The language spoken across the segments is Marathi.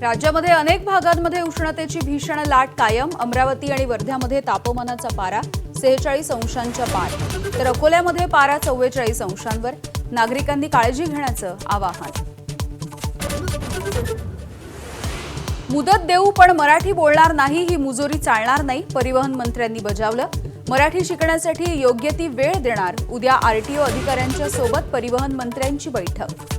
राज्यामध्ये अनेक भागांमध्ये उष्णतेची भीषण लाट कायम। अमरावती आणि वर्ध्यामध्ये तापमानाचा पारा 46 अंशांच्या पार, तर अकोल्यामध्ये पारा 44 अंशांवर। नागरिकांनी काळजी घेण्याचं आवाहन। मुदत देऊ पण मराठी बोलणार नाही ही मुजोरी चालणार नाही, परिवहन मंत्र्यांनी बजावलं। मराठी शिकण्यासाठी योग्य ती वेळ देणार। उद्या आरटीओ अधिकाऱ्यांच्या सोबत परिवहन मंत्र्यांची बैठक।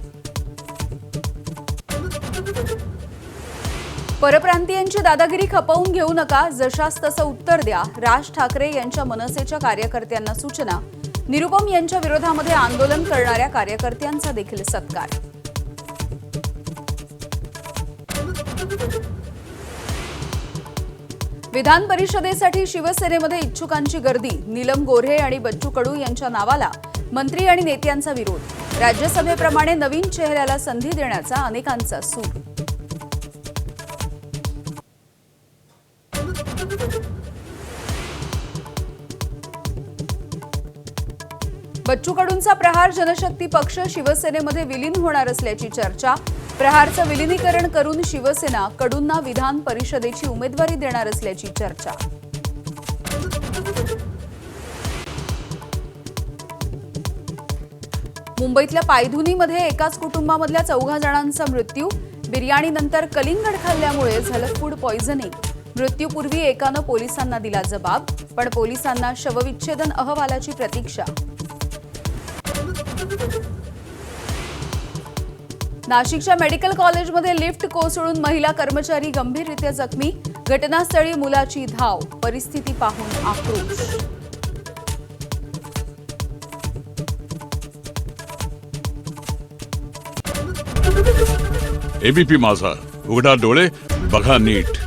परप्रांतीयांची दादागिरी खपवून घेऊ नका, जशास तसं उत्तर द्या। राज ठाकरे यांच्या मनसेच्या कार्यकर्त्यांना सूचना। निरुपम यांच्या विरोधामध्ये आंदोलन करणाऱ्या कार्यकर्त्यांचा देखील सत्कार। विधान परिषदेसाठी शिवसेनेमध्ये इच्छुकांची गर्दी। नीलम गोऱ्हे आणि बच्चू कडू यांच्या नावाला मंत्री आणि नेत्यांचा विरोध। राज्यसभेप्रमाणे नवीन चेहऱ्याला संधी देण्याचा अनेकांचा सूर। बच्चू कडूंचा प्रहार जनशक्ती पक्ष शिवसेनेमध्ये विलीन होणार असल्याची चर्चा। प्रहारचं विलीनीकरण करून शिवसेना कडूंना विधान परिषदेची उमेदवारी देणार असल्याची चर्चा। मुंबईतल्या पायधुनीमध्ये एकाच कुटुंबामधल्या 4 जणांचा मृत्यू। बिर्याणीनंतर कलिंगड खाल्ल्यामुळे झालं फूड पॉयझनिंग। मृत्यूपूर्वी एकानं पोलिसांना दिला जबाब, पण पोलिसांना शवविच्छेदन अहवालाची प्रतीक्षा। नाशिकच्या मेडिकल कॉलेजमध्ये लिफ्ट कोसळून महिला कर्मचारी गंभीररीत्या जखमी। घटनास्थळी मुलाची धाव, परिस्थिती पाहून आक्रोश। एबीपी माझा, उघडा डोळे बघा नीट।